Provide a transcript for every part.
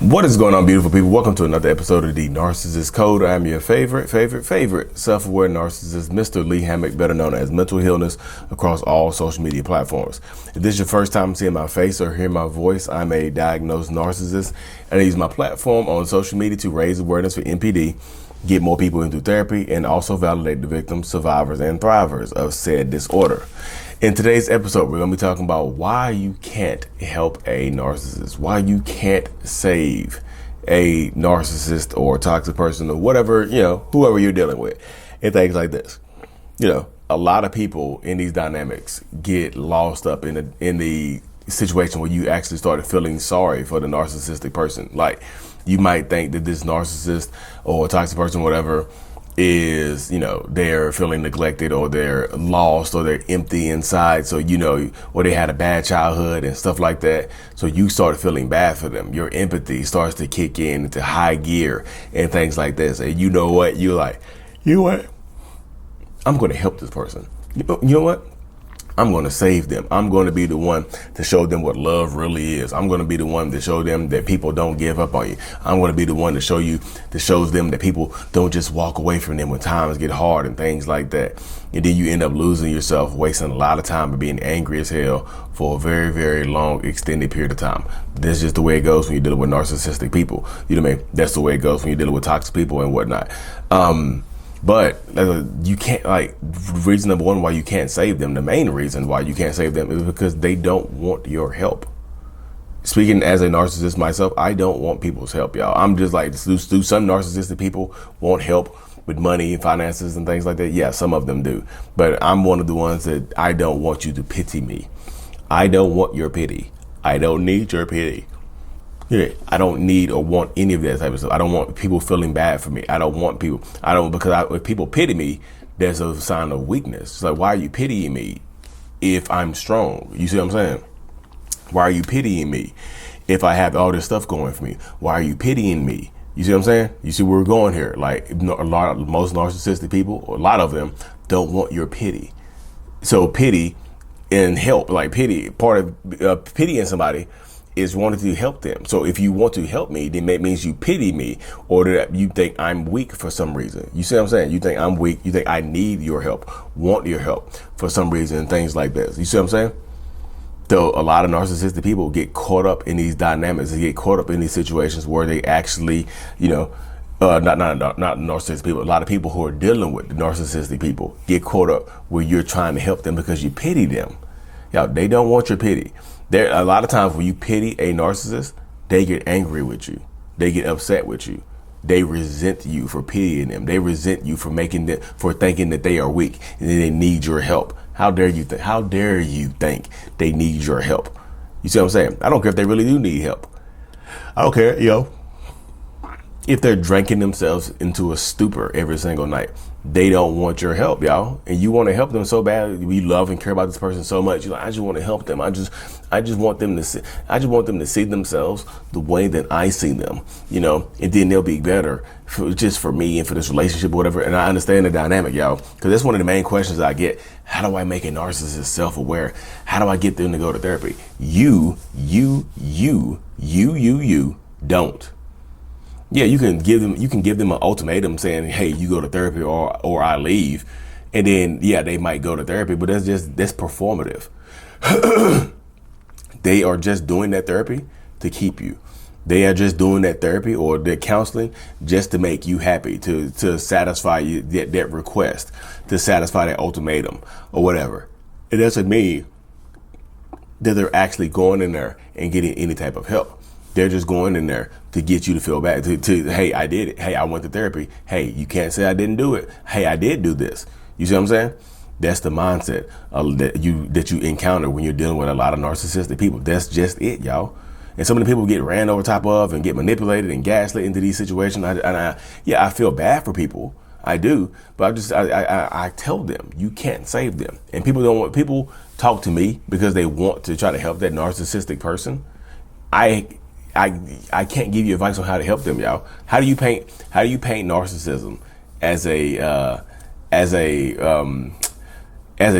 What is going on, beautiful people? Welcome to another episode of the Narcissists Code. I'm your favorite self-aware narcissist, Mr. Lee Hammock, better known as Mental Healness, across all social media platforms. If this is your first time seeing my face or hearing my voice, I'm a diagnosed narcissist, and I use my platform on social media to raise awareness for NPD, get more people into therapy, and also validate the victims, survivors, and thrivers of said disorder. In today's episode, we're going to be talking about why you can't help a narcissist, why you can't save a narcissist or toxic person or whatever, whoever you're dealing with, and things like this. A lot of people in these dynamics get lost up in the situation where you actually started feeling sorry for the narcissistic person. Like, you might think that this narcissist or toxic person, whatever, is, they're feeling neglected or they're lost or they're empty inside. So, or they had a bad childhood and stuff like that. So you start feeling bad for them. Your empathy starts to kick in into high gear and things like this. And you know what? You're like, I'm going to help this person. You know what? I'm going to save them. I'm going to be the one to show them what love really is. I'm going to be the one to show them that people don't give up on you. I'm going to be the one to shows them that people don't just walk away from them when times get hard and things like that. And then you end up losing yourself, wasting a lot of time and being angry as hell for a very, very long, extended period of time. That's just the way it goes when you're dealing with narcissistic people. You know what I mean? That's the way it goes when you're dealing with toxic people and whatnot. But you can't, reason number one why you can't save them, the main reason why you can't save them is because they don't want your help. Speaking as a narcissist myself, I don't want people's help, y'all. I'm just like, do some narcissistic people want help with money and finances and things like that? Yeah, some of them do. But I'm one of the ones that I don't want you to pity me. I don't want your pity. I don't need your pity. Yeah, I don't need or want any of that type of stuff. I don't want people feeling bad for me. I don't want people. If people pity me, there's a sign of weakness. It's like, why are you pitying me if I'm strong? You see what I'm saying? Why are you pitying me if I have all this stuff going for me? Why are you pitying me? You see what I'm saying? You see where we're going here? Like, most narcissistic people, or a lot of them, don't want your pity. So pity and help, part of pitying somebody is wanting to help them. So if you want to help me, then that means you pity me, or that you think I'm weak for some reason. You see what I'm saying? You think I'm weak. You think I need your help, want your help for some reason, and things like this. You see what I'm saying? So a lot of narcissistic people get caught up in these dynamics. They get caught up in these situations where they actually, not narcissistic people. A lot of people who are dealing with the narcissistic people get caught up where you're trying to help them because you pity them. They don't want your pity. There a lot of times when you pity a narcissist, they get angry with you. They get upset with you. They resent you for pitying them. They resent you for thinking that they are weak and they need your help. How dare you think they need your help? You see what I'm saying? I don't care if they really do need help. I don't care, if they're drinking themselves into a stupor every single night. They don't want your help, y'all. And you want to help them so bad. We love and care about this person so much. You're like, I just want to help them. I just want them to see themselves the way that I see them, and then they'll be better for me and for this relationship or whatever. And I understand the dynamic, y'all, because that's one of the main questions I get. How do I make a narcissist self-aware? How do I get them to go to therapy? You don't. Yeah, you can give them an ultimatum saying, hey, you go to therapy or I leave. And then, they might go to therapy, but that's performative. They are just doing that therapy to keep you. They are just doing that therapy or their counseling just to make you happy, to satisfy you, that request, to satisfy that ultimatum or whatever. It doesn't mean that they're actually going in there and getting any type of help. They're just going in there to get you to feel bad, hey, I did it. Hey, I went to therapy. Hey, you can't say I didn't do it. Hey, I did do this. You see what I'm saying? That's the mindset that you encounter when you're dealing with a lot of narcissistic people. That's just it, y'all. And some of the people get ran over top of and get manipulated and gaslit into these situations. I feel bad for people. I do, but I tell them you can't save them. And people talk to me because they want to try to help that narcissistic person. I can't give you advice on how to help them, y'all. How do you paint narcissism as a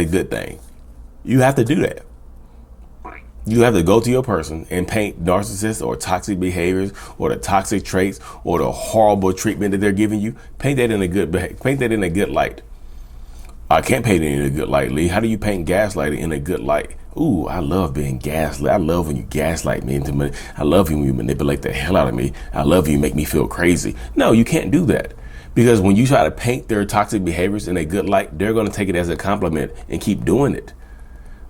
good thing? You have to do that. You have to go to your person and paint narcissists or toxic behaviors or the toxic traits or the horrible treatment that they're giving you. Paint that in a good light. I can't paint it in a good light, Lee. How do you paint gaslighting in a good light? Ooh, I love being gaslit. I love when you gaslight me into money. I love you when you manipulate the hell out of me. I love you make me feel crazy. No, you can't do that. Because when you try to paint their toxic behaviors in a good light, they're going to take it as a compliment and keep doing it.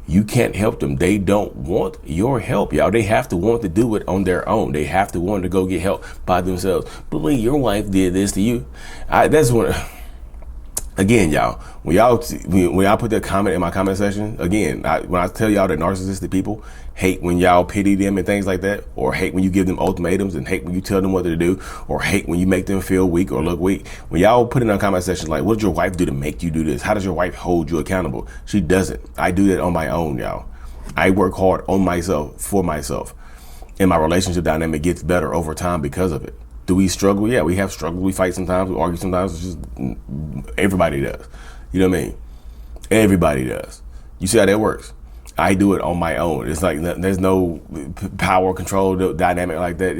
You can't help them. They don't want your help, y'all. They have to want to do it on their own. They have to want to go get help by themselves. But when your wife did this to you, that's when... Again, y'all, when y'all put that comment in my comment section, again, when I tell y'all that narcissistic people hate when y'all pity them and things like that, or hate when you give them ultimatums and hate when you tell them what to do, or hate when you make them feel weak or look weak. When y'all put in our comment section, like, what did your wife do to make you do this? How does your wife hold you accountable? She doesn't. I do that on my own, y'all. I work hard on myself, for myself. And my relationship dynamic gets better over time because of it. Do we struggle? Yeah, we have struggled. We fight sometimes. We argue sometimes. It's just everybody does. You know what I mean? Everybody does. You see how that works? I do it on my own. It's like there's no power control dynamic like that.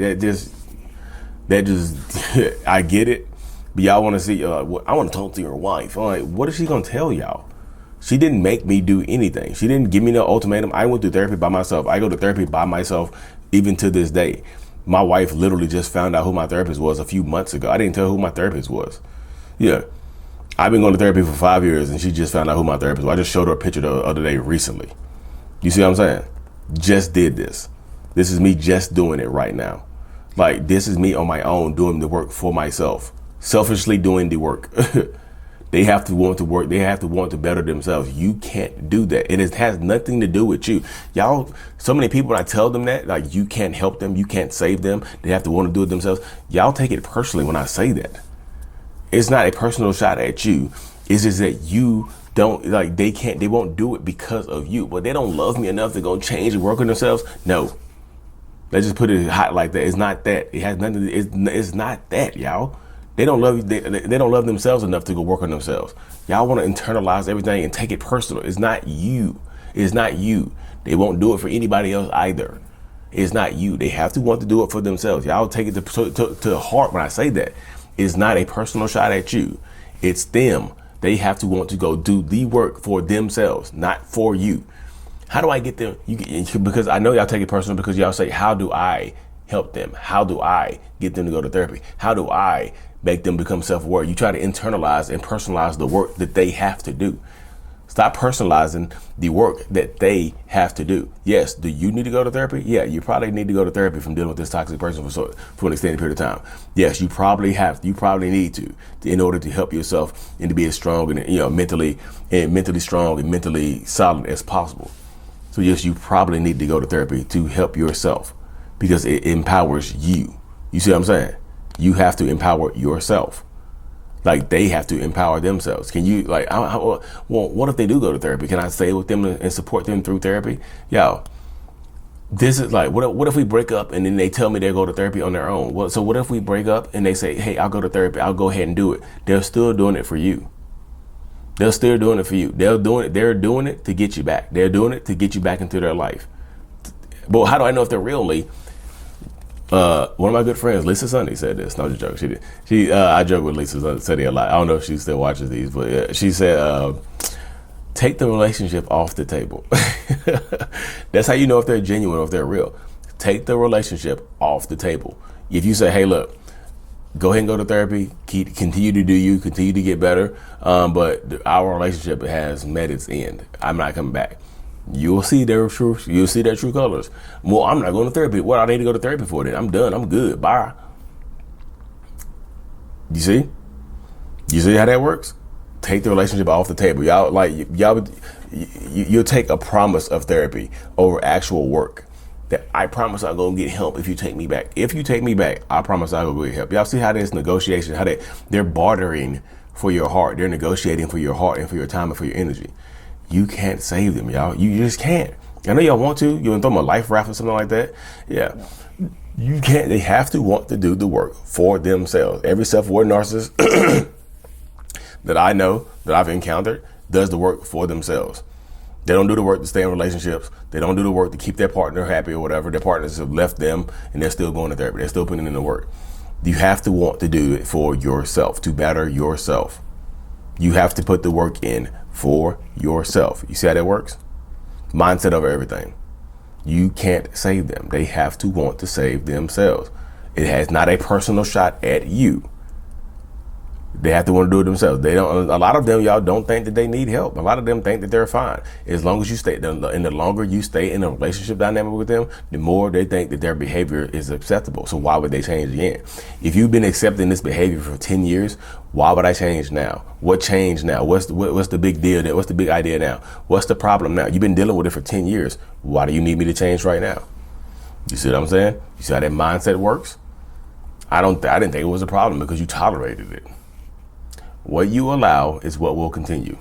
That just I get it. But y'all want to see? I want to talk to your wife. I'm like, what is she gonna tell y'all? She didn't make me do anything. She didn't give me no ultimatum. I went through therapy by myself. I go to therapy by myself even to this day. My wife literally just found out who my therapist was a few months ago. I didn't tell her who my therapist was. Yeah. I've been going to therapy for 5 years and she just found out who my therapist was. I just showed her a picture the other day recently. You see what I'm saying? Just did this. This is me just doing it right now. Like, this is me on my own doing the work for myself. Selfishly doing the work. They have to want to work. They have to want to better themselves. You can't do that. And it has nothing to do with you. Y'all, so many people, when I tell them that, like, you can't help them, you can't save them, they have to want to do it themselves. Y'all take it personally when I say that. It's not a personal shot at you. It's just that you don't, like, they won't do it because of you. But they don't love me enough to go change and work on themselves. No. Let's just put it hot like that. It's not that. It has nothing. It's not that, y'all. They don't love you. They don't love themselves enough to go work on themselves. Y'all want to internalize everything and take it personal. It's not you. It's not you. They won't do it for anybody else either. It's not you. They have to want to do it for themselves. Y'all take it to heart when I say that. It's not a personal shot at you. It's them. They have to want to go do the work for themselves, not for you. How do I get them? Because I know y'all take it personal because y'all say, how do I help them? How do I get them to go to therapy? How do I make them become self-aware? You try to internalize and personalize the work that they have to do. Stop personalizing the work that they have to do. Yes, do you need to go to therapy? Yeah, you probably need to go to therapy from dealing with this toxic person for an extended period of time. Yes, you probably need to in order to help yourself and to be as strong and mentally strong and mentally solid as possible. So yes, you probably need to go to therapy to help yourself because it empowers you. You see what I'm saying? You have to empower yourself. Like, they have to empower themselves. Can you, like, well, what if they do go to therapy? Can I stay with them and support them through therapy? Yo, this is like, what if we break up and then they tell me they'll go to therapy on their own? Well, so what if we break up and they say, hey, I'll go to therapy. I'll go ahead and do it. They're still doing it for you. They're still doing it for you. They're doing it to get you back. They're doing it to get you back into their life. But how do I know if they're real, Lee? One of my good friends, Lisa Sunday, said this. No, just joke. I joke with Lisa Sunday a lot. I don't know if she still watches these, but she said, take the relationship off the table. That's how you know if they're genuine or if they're real. Take the relationship off the table. If you say, hey, look, go ahead and go to therapy, continue to do you, continue to get better, but our relationship has met its end. I'm not coming back. You'll see their true colors. Well, I'm not going to therapy. What I need to go to therapy for then? I'm done. I'm good. Bye. You see? You see how that works? Take the relationship off the table. You'll take a promise of therapy over actual work. That I promise I'll go get help if you take me back. If you take me back, I promise I'll go get help. Y'all see how there's negotiation, how they're bartering for your heart. They're negotiating for your heart and for your time and for your energy. You can't save them, y'all. You just can't. I know y'all want to. You want to throw them a life raft or something like that. Yeah. You can't. They have to want to do the work for themselves. Every self-aware narcissist that I know, that I've encountered, does the work for themselves. They don't do the work to stay in relationships. They don't do the work to keep their partner happy or whatever. Their partners have left them and they're still going to therapy. They're still putting in the work. You have to want to do it for yourself, to better yourself. You have to put the work in for yourself. You see how that works? Mindset over everything. You can't save them. They have to want to save themselves. It has not a personal shot at you. They have to want to do it themselves. They don't. A lot of them, y'all, don't think that they need help. A lot of them think that they're fine. As long as you stay, and the longer you stay in a relationship dynamic with them, the more they think that their behavior is acceptable. So why would they change again? If you've been accepting this behavior for 10 years, why would I change now? What changed now? What's the big deal there? What's the big idea now? What's the problem now? You've been dealing with it for 10 years. Why do you need me to change right now? You see what I'm saying? You see how that mindset works? I didn't think it was a problem because you tolerated it. What you allow is what will continue.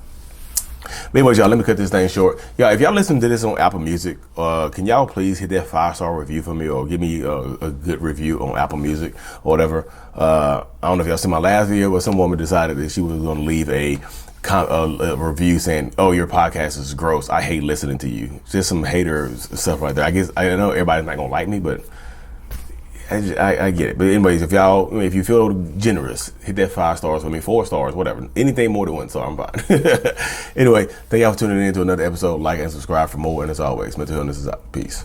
But anyways, y'all, let me cut this thing short. Y'all, if y'all listen to this on Apple Music, can y'all please hit that 5-star review for me, or give me a good review on Apple Music or whatever. I don't know if y'all seen my last video where some woman decided that she was going to leave a review saying, "Oh, your podcast is gross. I hate listening to you." Just some haters stuff right there. I guess I know everybody's not going to like me, but I get it. But anyways, if you feel generous, hit that 5 stars for me, 4 stars, whatever. Anything more than 1 star, I'm fine. Anyway, thank y'all for tuning in to another episode. Like and subscribe for more. And as always, mental illness is out. Peace.